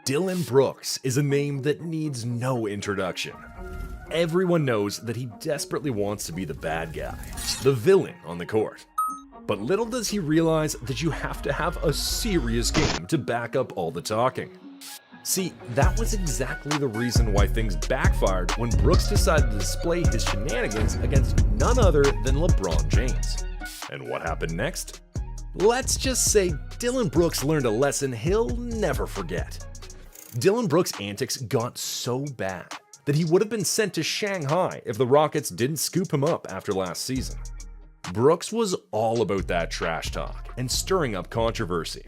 Dillon Brooks is a name that needs no introduction. Everyone knows that he desperately wants to be the bad guy, the villain on the court. But little does he realize that you have to have a serious game to back up all the talking. See, that was exactly the reason why things backfired when Brooks decided to display his shenanigans against none other than LeBron James. And what happened next? Let's just say Dillon Brooks learned a lesson he'll never forget. Dillon Brooks' antics got so bad that he would have been sent to Shanghai if the Rockets didn't scoop him up after last season. Brooks was all about that trash talk and stirring up controversy.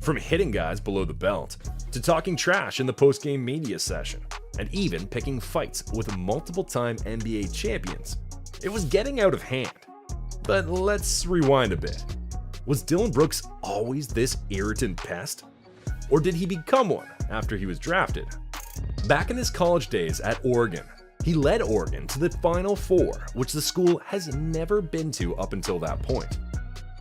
From hitting guys below the belt, to talking trash in the post-game media session, and even picking fights with multiple-time NBA champions. It was getting out of hand. But let's rewind a bit. Was Dillon Brooks always this irritant pest? Or did he become one after he was drafted? Back in his college days at Oregon, he led Oregon to the Final Four, which the school has never been to up until that point.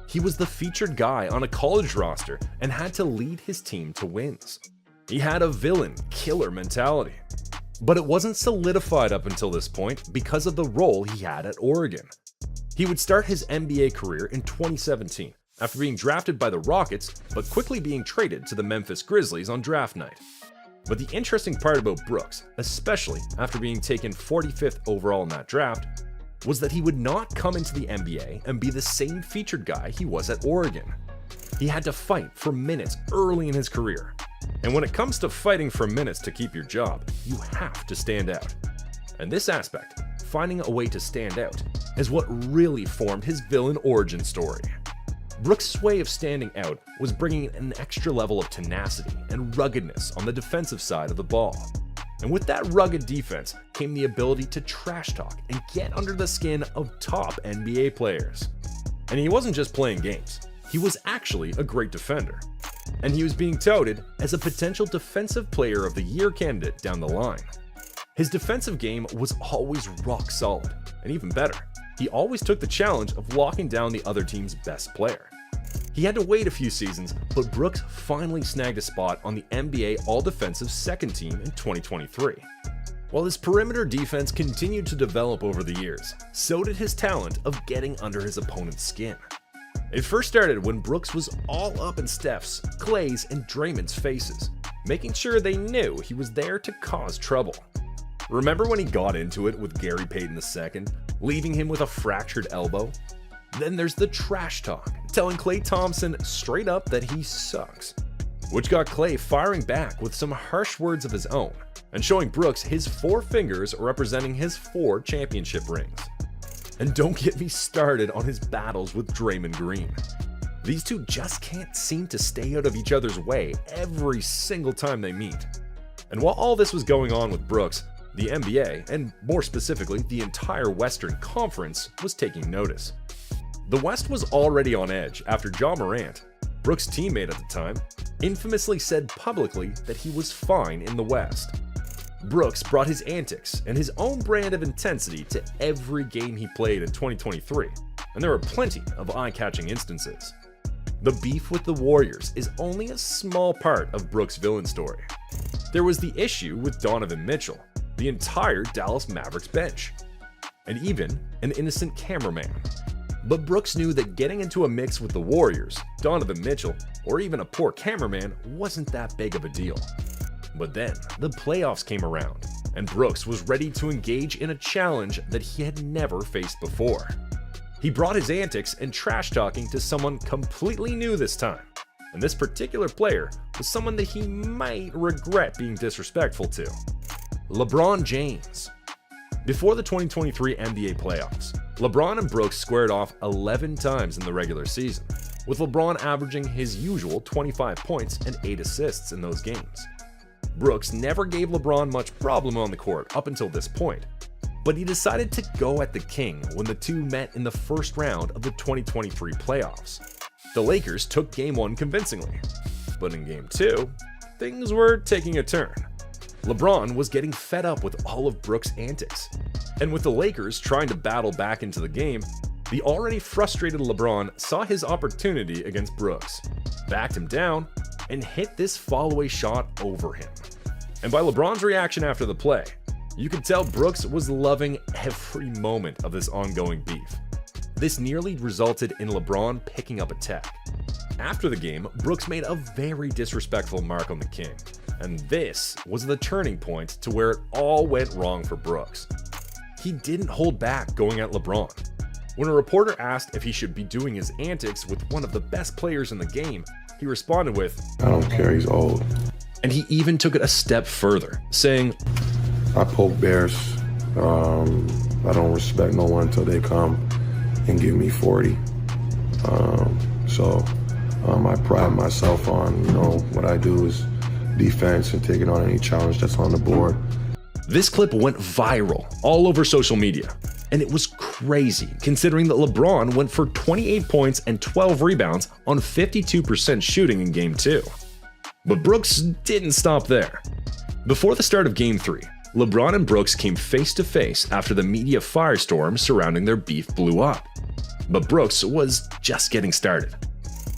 He was the featured guy on a college roster and had to lead his team to wins. He had a villain, killer mentality. But it wasn't solidified up until this point because of the role he had at Oregon. He would start his NBA career in 2017 after being drafted by the Rockets, but quickly being traded to the Memphis Grizzlies on draft night. But the interesting part about Brooks, especially after being taken 45th overall in that draft, was that he would not come into the NBA and be the same featured guy he was at Oregon. He had to fight for minutes early in his career. And when it comes to fighting for minutes to keep your job, you have to stand out. And this aspect, finding a way to stand out, is what really formed his villain origin story. Brooks' way of standing out was bringing an extra level of tenacity and ruggedness on the defensive side of the ball. And with that rugged defense came the ability to trash talk and get under the skin of top NBA players. And he wasn't just playing games, he was actually a great defender. And he was being touted as a potential Defensive Player of the Year candidate down the line. His defensive game was always rock solid, and even better, he always took the challenge of locking down the other team's best player. He had to wait a few seasons, but Brooks finally snagged a spot on the NBA All-Defensive Second Team in 2023. While his perimeter defense continued to develop over the years, so did his talent of getting under his opponent's skin. It first started when Brooks was all up in Steph's, Clay's, and Draymond's faces, making sure they knew he was there to cause trouble. Remember when he got into it with Gary Payton II, leaving him with a fractured elbow? Then there's the trash talk, telling Klay Thompson straight up that he sucks, which got Klay firing back with some harsh words of his own, and showing Brooks his 4 fingers representing his 4 championship rings. And don't get me started on his battles with Draymond Green. These two just can't seem to stay out of each other's way every single time they meet. And while all this was going on with Brooks, the NBA, and more specifically the entire Western Conference, was taking notice. The West was already on edge after Ja Morant, Brooks' teammate at the time, infamously said publicly that he was fine in the West. Brooks brought his antics and his own brand of intensity to every game he played in 2023, and there were plenty of eye-catching instances. The beef with the Warriors is only a small part of Brooks' villain story. There was the issue with Donovan Mitchell, the entire Dallas Mavericks bench, and even an innocent cameraman. But Brooks knew that getting into a mix with the Warriors, Donovan Mitchell, or even a poor cameraman wasn't that big of a deal. But then, the playoffs came around, and Brooks was ready to engage in a challenge that he had never faced before. He brought his antics and trash talking to someone completely new this time, and this particular player was someone that he might regret being disrespectful to. LeBron James. Before the 2023 NBA playoffs, LeBron and Brooks squared off 11 times in the regular season, with LeBron averaging his usual 25 points and 8 assists in those games. Brooks never gave LeBron much problem on the court up until this point, but he decided to go at the king when the two met in the first round of the 2023 playoffs. The Lakers took Game 1 convincingly, but in Game 2, things were taking a turn. LeBron was getting fed up with all of Brooks' antics, and with the Lakers trying to battle back into the game, the already frustrated LeBron saw his opportunity against Brooks, backed him down, and hit this fallaway shot over him. And by LeBron's reaction after the play, you could tell Brooks was loving every moment of this ongoing beef. This nearly resulted in LeBron picking up a tech. After the game, Brooks made a very disrespectful mark on the King, and this was the turning point to where it all went wrong for Brooks. He didn't hold back going at LeBron. When a reporter asked if he should be doing his antics with one of the best players in the game, he responded with, "I don't care, he's old." And he even took it a step further, saying, "I poke bears. I don't respect no one until they come and give me 40. I pride myself on, what I do is defense and taking on any challenge that's on the board." This clip went viral all over social media, and it was crazy considering that LeBron went for 28 points and 12 rebounds on 52% shooting in Game 2. But Brooks didn't stop there. Before the start of Game 3, LeBron and Brooks came face to face after the media firestorm surrounding their beef blew up. But Brooks was just getting started.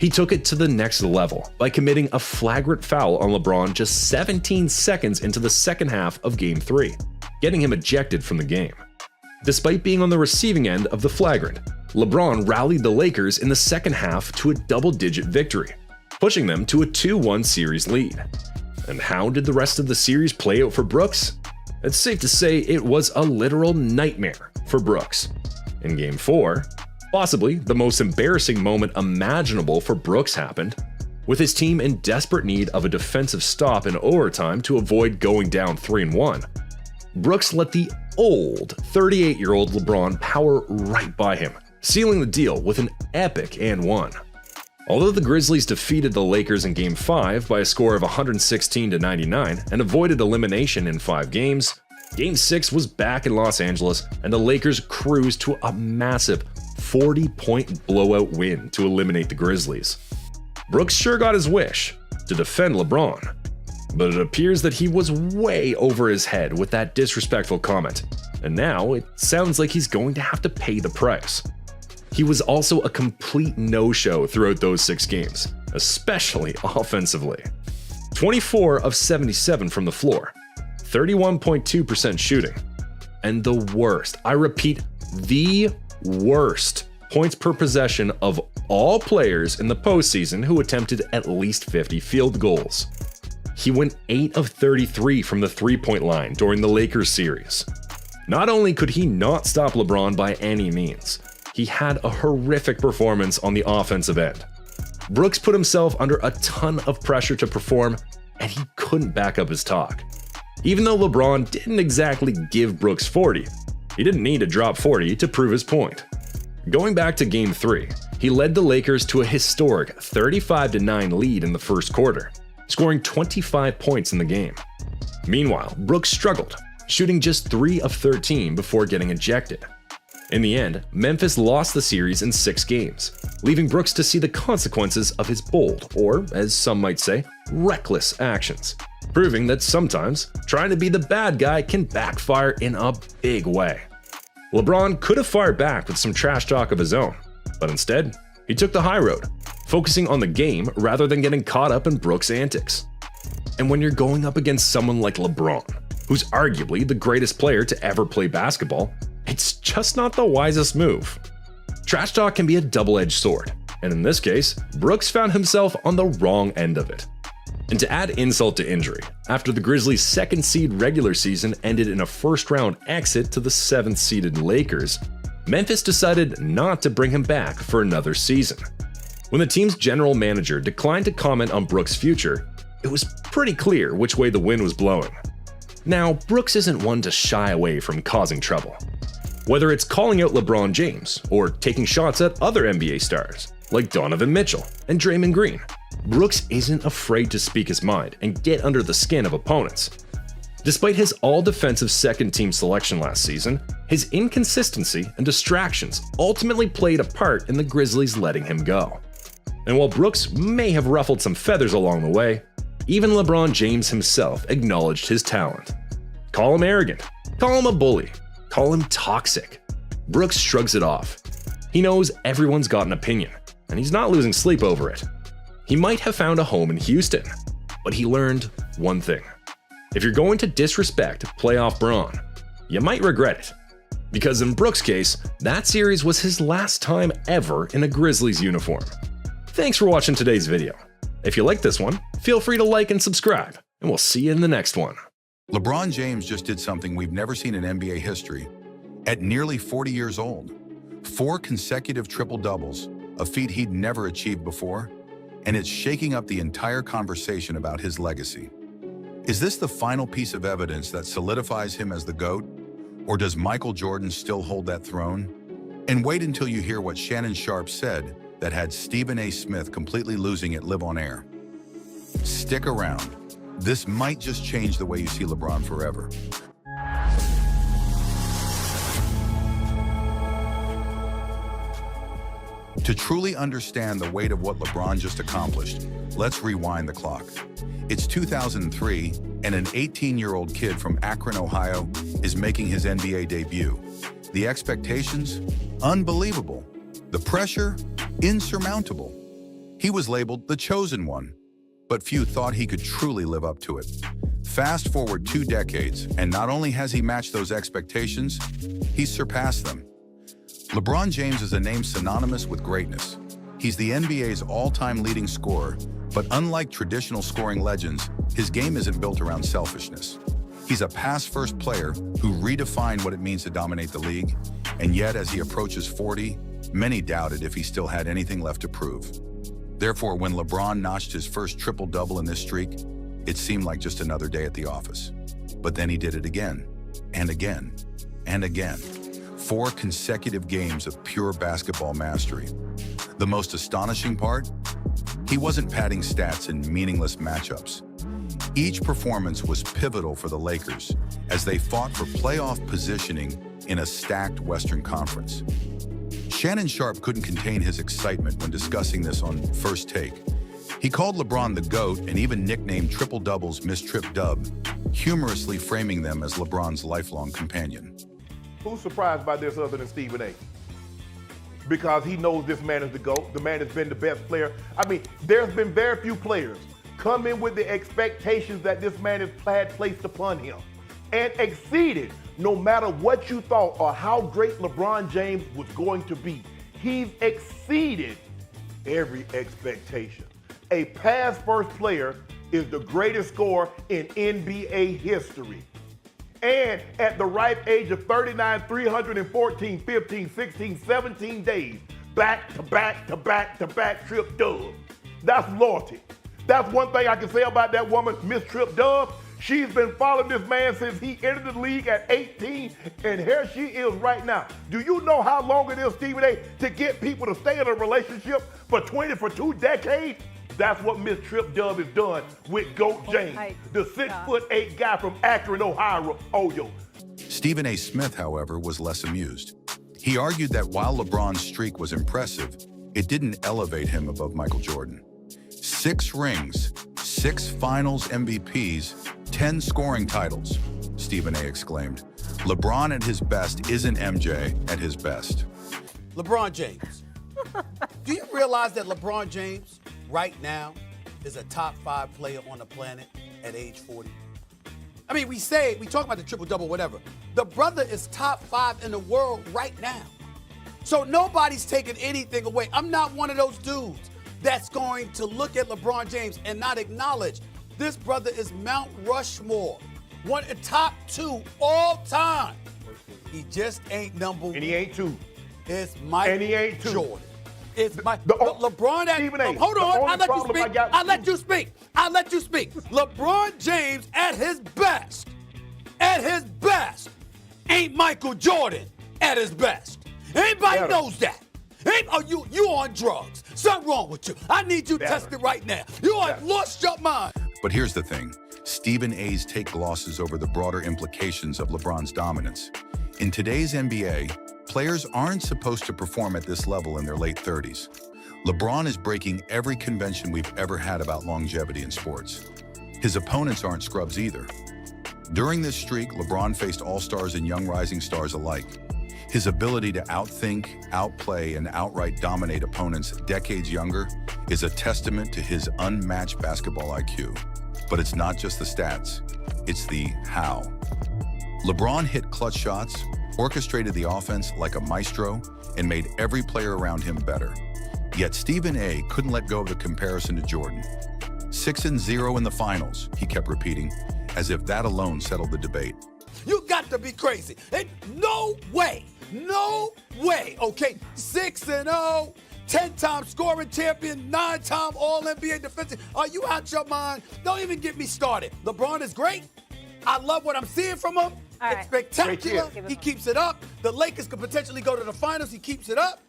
He took it to the next level by committing a flagrant foul on LeBron just 17 seconds into the second half of Game 3, getting him ejected from the game. Despite being on the receiving end of the flagrant, LeBron rallied the Lakers in the second half to a double-digit victory, pushing them to a 2-1 series lead. And how did the rest of the series play out for Brooks? It's safe to say it was a literal nightmare for Brooks. In Game 4, possibly the most embarrassing moment imaginable for Brooks happened, with his team in desperate need of a defensive stop in overtime to avoid going down 3-1. Brooks let the old 38-year-old LeBron power right by him, sealing the deal with an epic and one. Although the Grizzlies defeated the Lakers in Game 5 by a score of 116-99 and avoided elimination in 5 games, Game 6 was back in Los Angeles and the Lakers cruised to a massive 40-point blowout win to eliminate the Grizzlies. Brooks sure got his wish to defend LeBron, but it appears that he was way over his head with that disrespectful comment, and now it sounds like he's going to have to pay the price. He was also a complete no-show throughout those 6 games, especially offensively. 24 of 77 from the floor, 31.2% shooting, and the worst, I repeat, the worst points per possession of all players in the postseason who attempted at least 50 field goals. He went 8 of 33 from the three-point line during the Lakers series. Not only could he not stop LeBron by any means, he had a horrific performance on the offensive end. Brooks put himself under a ton of pressure to perform, and he couldn't back up his talk. Even though LeBron didn't exactly give Brooks 40, he didn't need to drop 40 to prove his point. Going back to Game 3, he led the Lakers to a historic 35-9 lead in the first quarter, scoring 25 points in the game. Meanwhile, Brooks struggled, shooting just 3 of 13 before getting ejected. In the end, Memphis lost the series in 6 games, leaving Brooks to see the consequences of his bold, or as some might say, reckless actions, proving that sometimes trying to be the bad guy can backfire in a big way. LeBron could have fired back with some trash talk of his own, but instead, he took the high road, focusing on the game rather than getting caught up in Brooks' antics. And when you're going up against someone like LeBron, who's arguably the greatest player to ever play basketball, it's just not the wisest move. Trash talk can be a double-edged sword, and in this case, Brooks found himself on the wrong end of it. And to add insult to injury, after the Grizzlies' second-seed regular season ended in a first-round exit to the 7th-seeded Lakers, Memphis decided not to bring him back for another season. When the team's general manager declined to comment on Brooks' future, it was pretty clear which way the wind was blowing. Now, Brooks isn't one to shy away from causing trouble. Whether it's calling out LeBron James or taking shots at other NBA stars like Donovan Mitchell and Draymond Green, Brooks isn't afraid to speak his mind and get under the skin of opponents. Despite his all-defensive second-team selection last season, his inconsistency and distractions ultimately played a part in the Grizzlies letting him go. And while Brooks may have ruffled some feathers along the way, even LeBron James himself acknowledged his talent. Call him arrogant, call him a bully, call him toxic. Brooks shrugs it off. He knows everyone's got an opinion, and he's not losing sleep over it. He might have found a home in Houston, but he learned one thing. If you're going to disrespect playoff Bron, you might regret it. Because in Brooks' case, that series was his last time ever in a Grizzlies uniform. Thanks for watching today's video. If you liked this one, feel free to like and subscribe, and we'll see you in the next one. LeBron James just did something we've never seen in NBA history. At nearly 40 years old, 4 consecutive triple-doubles, a feat he'd never achieved before, and it's shaking up the entire conversation about his legacy. Is this the final piece of evidence that solidifies him as the GOAT? Or does Michael Jordan still hold that throne? And wait until you hear what Shannon Sharpe said that had Stephen A. Smith completely losing it live on air. Stick around. This might just change the way you see LeBron forever. To truly understand the weight of what LeBron just accomplished, let's rewind the clock. It's 2003, and an 18-year-old kid from Akron, Ohio, is making his NBA debut. The expectations? Unbelievable. The pressure? Insurmountable. He was labeled the chosen one, but few thought he could truly live up to it. Fast forward 2 decades, and not only has he matched those expectations, he's surpassed them. LeBron James is a name synonymous with greatness. He's the NBA's all-time leading scorer, but unlike traditional scoring legends, his game isn't built around selfishness. He's a pass-first player who redefined what it means to dominate the league, and yet as he approaches 40, many doubted if he still had anything left to prove. Therefore, when LeBron notched his first triple-double in this streak, it seemed like just another day at the office. But then he did it again, and again, and again. 4 consecutive games of pure basketball mastery. The most astonishing part? He wasn't padding stats in meaningless matchups. Each performance was pivotal for the Lakers as they fought for playoff positioning in a stacked Western Conference. Shannon Sharpe couldn't contain his excitement when discussing this on First Take. He called LeBron the GOAT and even nicknamed triple-doubles Miss Trip Dub, humorously framing them as LeBron's lifelong companion. Who's surprised by this other than Stephen A? Because he knows this man is the GOAT. The man has been the best player. I mean, there's been very few players come in with the expectations that this man has had placed upon him and exceeded no matter what you thought or how great LeBron James was going to be. He's exceeded every expectation. A pass-first player is the greatest scorer in NBA history. And at the ripe age of 39, 314, 15, 16, 17 days, back-to-back trip dub. That's loyalty. That's one thing I can say about that woman, Miss Trip Dub. She's been following this man since he entered the league at 18, and here she is right now. Do you know how long it is, Stephen A., to get people to stay in a relationship for 2 decades? That's what Miss Trip Dub has done with GOAT James, the 6'8" guy from Akron, Ohio. Stephen A. Smith, however, was less amused. He argued that while LeBron's streak was impressive, it didn't elevate him above Michael Jordan. 6 rings, 6 finals MVPs, 10 scoring titles, Stephen A. exclaimed. LeBron at his best isn't MJ at his best. LeBron James. Do you realize that LeBron James right now is a top 5 player on the planet at age 40? I mean, we talk about the triple-double, whatever. The brother is top 5 in the world right now. So nobody's taking anything away. I'm not one of those dudes that's going to look at LeBron James and not acknowledge this brother is Mount Rushmore, one of the top 2 all time. He just ain't number 1. And he ain't 2. It's Michael And he ain't 2. Jordan. It's LeBron. Hold on, I'll let you speak. I'll let you speak. LeBron James at his best, ain't Michael Jordan at his best. Anybody knows that. You on drugs. Something wrong with you. I need you tested right now. You have lost your mind. But here's the thing. Stephen A.'s take glosses over the broader implications of LeBron's dominance. In today's NBA, players aren't supposed to perform at this level in their late 30s. LeBron is breaking every convention we've ever had about longevity in sports. His opponents aren't scrubs either. During this streak, LeBron faced all-stars and young rising stars alike. His ability to outthink, outplay, and outright dominate opponents decades younger is a testament to his unmatched basketball IQ. But it's not just the stats, it's the how. LeBron hit clutch shots, orchestrated the offense like a maestro, and made every player around him better. Yet Stephen A. couldn't let go of the comparison to Jordan. 6-0 in the finals, he kept repeating, as if that alone settled the debate. You got to be crazy. No way. No way. Okay, 6-0, 10-time scoring champion, 9-time All-NBA defensive. Are you out your mind? Don't even get me started. LeBron is great. I love what I'm seeing from him. All It's right. spectacular. He keeps it up. The Lakers could potentially go to the finals. He keeps it up.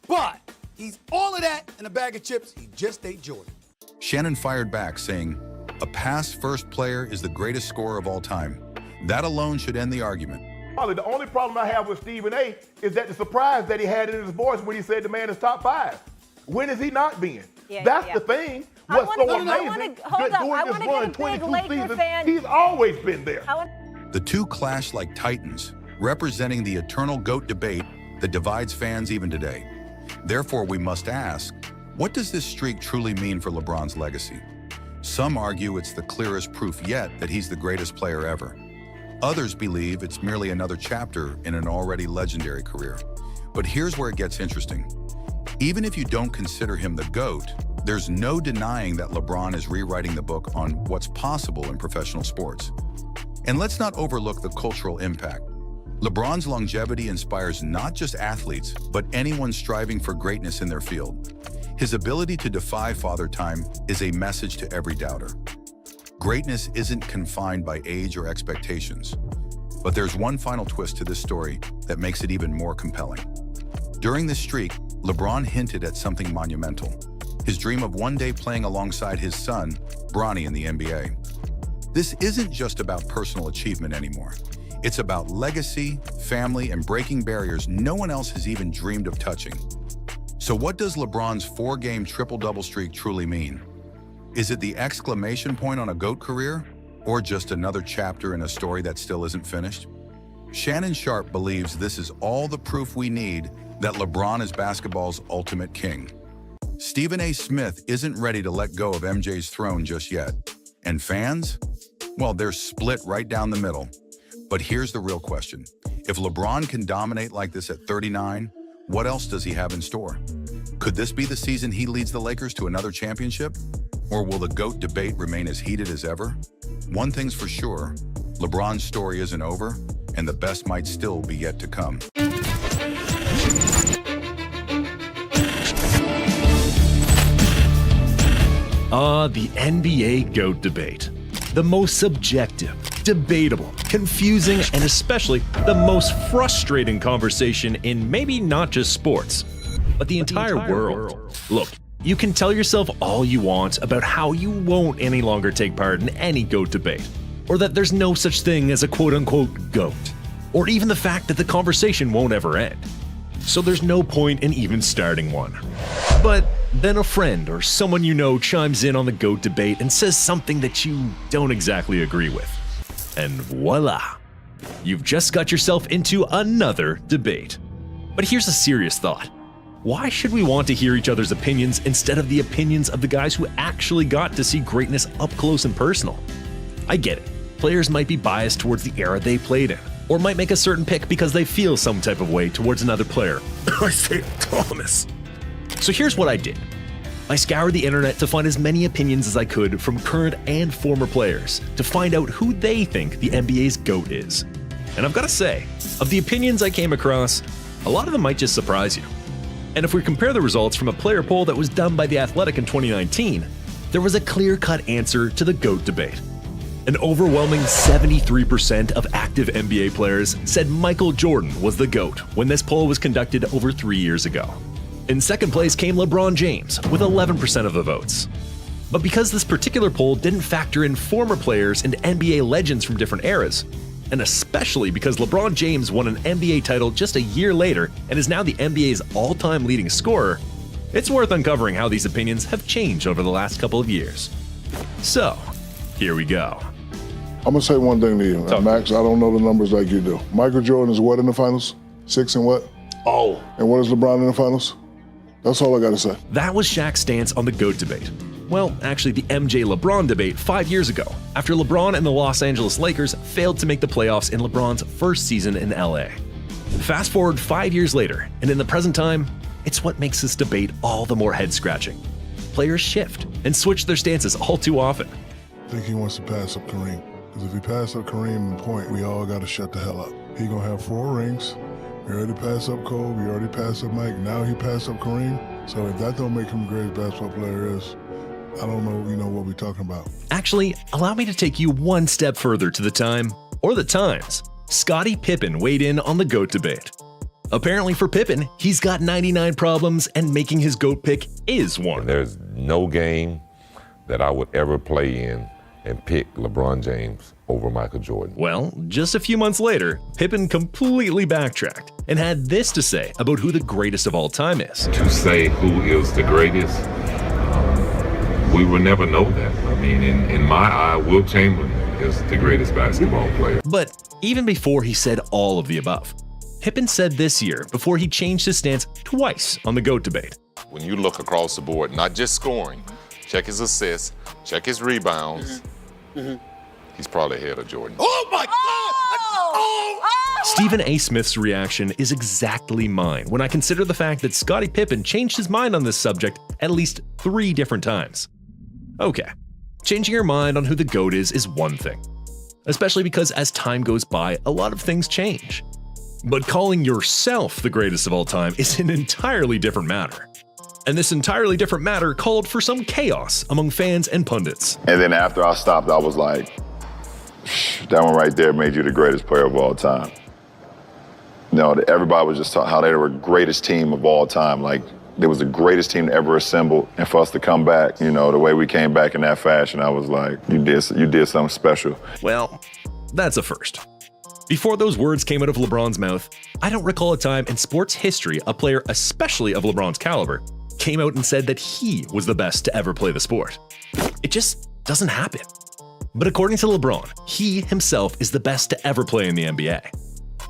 But he's all of that in a bag of chips. He just ain't Jordan. Shannon fired back, saying, "A pass-first player is the greatest scorer of all time. That alone should end the argument." Probably the only problem I have with Stephen A. is that the surprise that he had in his voice when he said the man is top 5. When has he not been? Yeah, That's yeah. the thing. I What's wanna so get- I amazing wanna- that hold up. I during wanna this get run, a big 22 Laker seasons, fan. he's always been there. The two clash like titans, representing the eternal GOAT debate that divides fans even today. Therefore, we must ask, what does this streak truly mean for LeBron's legacy? Some argue it's the clearest proof yet that he's the greatest player ever. Others believe it's merely another chapter in an already legendary career. But here's where it gets interesting. Even if you don't consider him the GOAT, there's no denying that LeBron is rewriting the book on what's possible in professional sports. And let's not overlook the cultural impact. LeBron's longevity inspires not just athletes, but anyone striving for greatness in their field. His ability to defy Father Time is a message to every doubter. Greatness isn't confined by age or expectations. But there's one final twist to this story that makes it even more compelling. During this streak, LeBron hinted at something monumental. His dream of one day playing alongside his son, Bronny, in the NBA. This isn't just about personal achievement anymore. It's about legacy, family, and breaking barriers no one else has even dreamed of touching. So what does LeBron's 4-game triple-double streak truly mean? Is it the exclamation point on a GOAT career, or just another chapter in a story that still isn't finished? Shannon Sharpe believes this is all the proof we need that LeBron is basketball's ultimate king. Stephen A. Smith isn't ready to let go of MJ's throne just yet. And fans? Well, they're split right down the middle. But here's the real question. If LeBron can dominate like this at 39, what else does he have in store? Could this be the season he leads the Lakers to another championship? Or will the GOAT debate remain as heated as ever? One thing's for sure, LeBron's story isn't over, and the best might still be yet to come. The NBA GOAT debate. The most subjective, debatable, confusing, and especially the most frustrating conversation in maybe not just sports, but the entire world. Look, you can tell yourself all you want about how you won't any longer take part in any GOAT debate, or that there's no such thing as a quote-unquote GOAT, or even the fact that the conversation won't ever end. So there's no point in even starting one. But then a friend or someone you know chimes in on the GOAT debate and says something that you don't exactly agree with. And voila, you've just got yourself into another debate. But here's a serious thought. Why should we want to hear each other's opinions instead of the opinions of the guys who actually got to see greatness up close and personal? I get it. Players might be biased towards the era they played in, or might make a certain pick because they feel some type of way towards another player. I say Thomas. So here's what I did. I scoured the internet to find as many opinions as I could from current and former players to find out who they think the NBA's GOAT is. And I've got to say, of the opinions I came across, a lot of them might just surprise you. And if we compare the results from a player poll that was done by The Athletic in 2019, there was a clear-cut answer to the GOAT debate. An overwhelming 73% of active NBA players said Michael Jordan was the GOAT when this poll was conducted over 3 years ago. In second place came LeBron James with 11% of the votes. But because this particular poll didn't factor in former players and NBA legends from different eras, and especially because LeBron James won an NBA title just a year later and is now the NBA's all-time leading scorer, it's worth uncovering how these opinions have changed over the last couple of years. So, here we go. I'm going to say one thing to you, Max. I don't know the numbers like you do. Michael Jordan is what in the finals? 6 and what? Oh. And what is LeBron in the finals? That's all I got to say. That was Shaq's stance on the GOAT debate. Well, actually the MJ-LeBron debate 5 years ago, after LeBron and the Los Angeles Lakers failed to make the playoffs in LeBron's first season in LA. Fast forward 5 years later, and in the present time, it's what makes this debate all the more head-scratching. Players shift and switch their stances all too often. I think he wants to pass up Kareem. Because if he passes up Kareem in point, we all got to shut the hell up. He going to have 4 rings. We already passed up Kobe, we already passed up Mike, now he passed up Kareem. So if that don't make him the greatest basketball player is, I don't know, what we're talking about. Actually, allow me to take you one step further to the time, or the times. Scottie Pippen weighed in on the GOAT debate. Apparently for Pippen, he's got 99 problems and making his GOAT pick is one. There's no game that I would ever play in and pick LeBron James over Michael Jordan. Well, just a few months later, Pippen completely backtracked and had this to say about who the greatest of all time is. To say who is the greatest, we will never know that. I mean, in my eye, Wilt Chamberlain is the greatest basketball player. But even before he said all of the above, Pippen said this year before he changed his stance twice on the GOAT debate. When you look across the board, not just scoring, check his assists, check his rebounds, he's probably ahead of Jordan. Oh my God! Stephen A. Smith's reaction is exactly mine when I consider the fact that Scottie Pippen changed his mind on this subject at least 3 different times. Okay, changing your mind on who the GOAT is one thing, especially because as time goes by, a lot of things change. But calling yourself the greatest of all time is an entirely different matter. And this entirely different matter called for some chaos among fans and pundits. And then after I stopped, I was like, that one right there made you the greatest player of all time. No, everybody was just talking how they were the greatest team of all time. Like, they was the greatest team ever assembled. And for us to come back, the way we came back in that fashion, I was like, you did something special. Well, that's a first. Before those words came out of LeBron's mouth, I don't recall a time in sports history a player, especially of LeBron's caliber, came out and said that he was the best to ever play the sport. It just doesn't happen. But according to LeBron, he himself is the best to ever play in the NBA.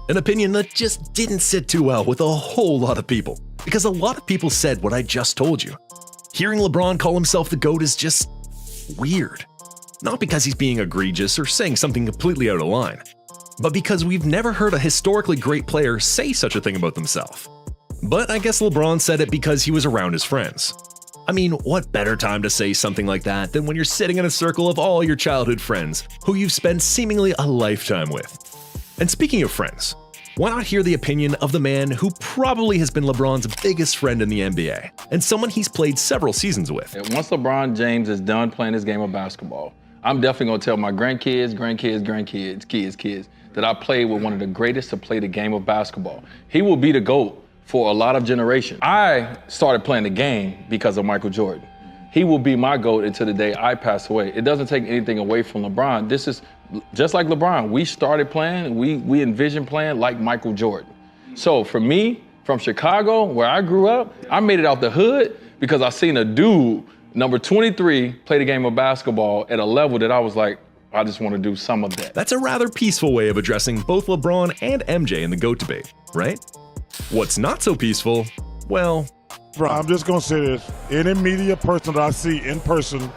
An opinion that just didn't sit too well with a whole lot of people, because a lot of people said what I just told you. Hearing LeBron call himself the GOAT is just weird. Not because he's being egregious or saying something completely out of line, but because we've never heard a historically great player say such a thing about themselves. But I guess LeBron said it because he was around his friends. I mean, what better time to say something like that than when you're sitting in a circle of all your childhood friends who you've spent seemingly a lifetime with? And speaking of friends, why not hear the opinion of the man who probably has been LeBron's biggest friend in the NBA, and someone he's played several seasons with? Once LeBron James is done playing this game of basketball, I'm definitely gonna tell my kids, that I played with one of the greatest to play the game of basketball. He will be the GOAT for a lot of generations. I started playing the game because of Michael Jordan. He will be my GOAT until the day I pass away. It doesn't take anything away from LeBron. This is just like LeBron. We started playing, we envisioned playing like Michael Jordan. So for me, from Chicago, where I grew up, I made it out the hood because I seen a dude, number 23, play the game of basketball at a level that I was like, I just want to do some of that. That's a rather peaceful way of addressing both LeBron and MJ in the GOAT debate, right? What's not so peaceful, well... Bro, I'm just going to say this. Any media person that I see in person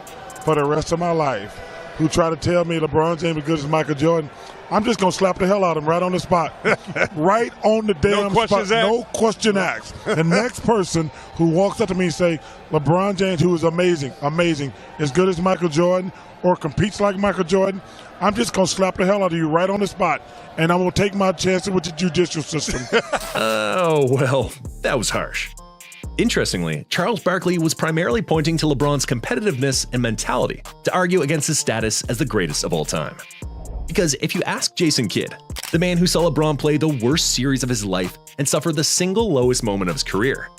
for the rest of my life who try to tell me LeBron James is good as Michael Jordan, I'm just going to slap the hell out of him right on the spot. Right on the damn spot. No question asked. The next person who walks up to me and say, LeBron James, who is amazing, as good as Michael Jordan or competes like Michael Jordan, I'm just going to slap the hell out of you right on the spot. And I'm going to take my chances with the judicial system. Oh, well, that was harsh. Interestingly, Charles Barkley was primarily pointing to LeBron's competitiveness and mentality to argue against his status as the greatest of all time. Because if you ask Jason Kidd, the man who saw LeBron play the worst series of his life and suffer the single lowest moment of his career,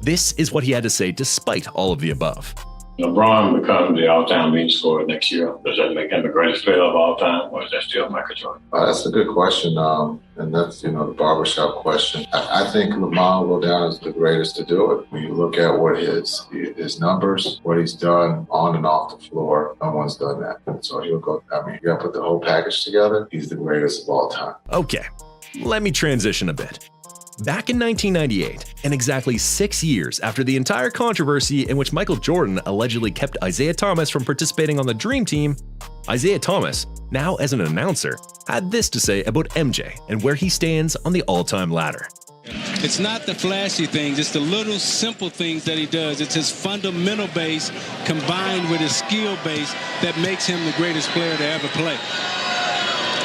this is what he had to say despite all of the above. LeBron becomes the all-time leading scorer next year. Does that make him the greatest player of all time, or is that still Michael Jordan? That's a good question, and that's the barbershop question. I think LeBron will go down as the greatest to do it. When you look at what his numbers, what he's done on and off the floor, no one's done that. And so he'll go. I mean, you got to put the whole package together. He's the greatest of all time. Okay, let me transition a bit. Back in 1998, and exactly 6 years after the entire controversy in which Michael Jordan allegedly kept Isaiah Thomas from participating on the Dream Team, Isaiah Thomas, now as an announcer, had this to say about MJ and where he stands on the all-time ladder. It's not the flashy things, it's the little simple things that he does. It's his fundamental base combined with his skill base that makes him the greatest player to ever play.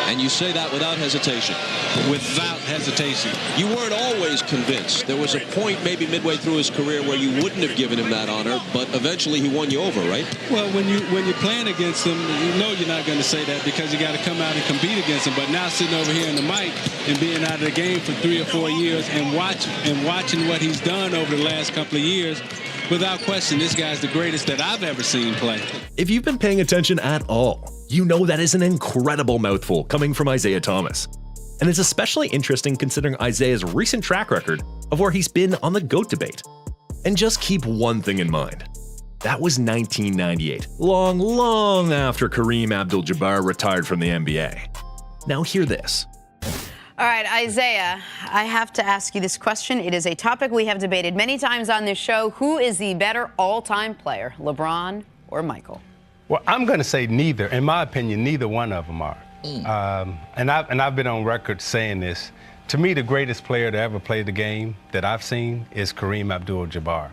And you say that without hesitation? Without hesitation. You weren't always convinced. There was a point maybe midway through his career where you wouldn't have given him that honor, but eventually he won you over, right? Well, when you're playing against him, you know you're not going to say that because you got to come out and compete against him. But now sitting over here in the mic and being out of the game for 3 or 4 years and watching what he's done over the last couple of years, without question, this guy's the greatest that I've ever seen play. If you've been paying attention at all, you know that is an incredible mouthful coming from Isaiah Thomas. And it's especially interesting considering Isaiah's recent track record of where he's been on the GOAT debate. And just keep one thing in mind. That was 1998, long after Kareem Abdul-Jabbar retired from the NBA. Now hear this. All right, Isaiah, I have to ask you this question. It is a topic we have debated many times on this show. Who is the better all-time player, LeBron or Michael? Well, I'm going to say neither. In my opinion, neither one of them are. And I've been on record saying this. To me, the greatest player to ever play the game that I've seen is Kareem Abdul-Jabbar.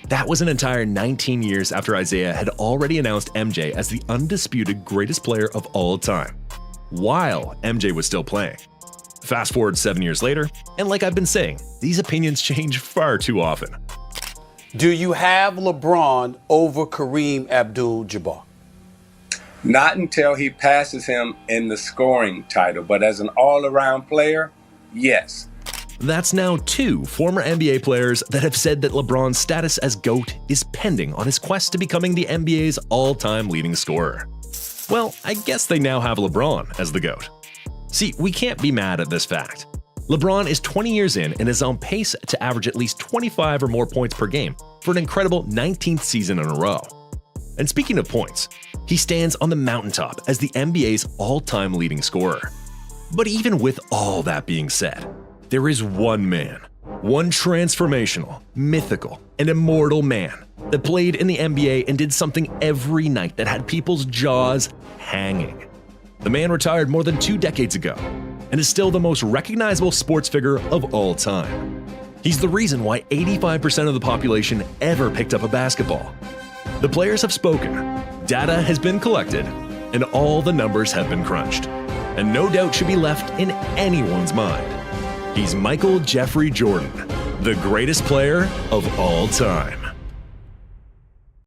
That was an entire 19 years after Isaiah had already announced MJ as the undisputed greatest player of all time, while MJ was still playing. Fast forward 7 years later, and like I've been saying, these opinions change far too often. Do you have LeBron over Kareem Abdul-Jabbar? Not until he passes him in the scoring title, but as an all-around player, yes. That's now 2 former NBA players that have said that LeBron's status as GOAT is pending on his quest to becoming the NBA's all-time leading scorer. Well, I guess they now have LeBron as the GOAT. See, we can't be mad at this fact. LeBron is 20 years in and is on pace to average at least 25 or more points per game for an incredible 19th season in a row. And speaking of points, he stands on the mountaintop as the NBA's all-time leading scorer. But even with all that being said, there is one man, one transformational, mythical, and immortal man that played in the NBA and did something every night that had people's jaws hanging. The man retired more than 2 decades ago and is still the most recognizable sports figure of all time. He's the reason why 85% of the population ever picked up a basketball. The players have spoken, data has been collected, and all the numbers have been crunched. And no doubt should be left in anyone's mind. He's Michael Jeffrey Jordan, the greatest player of all time.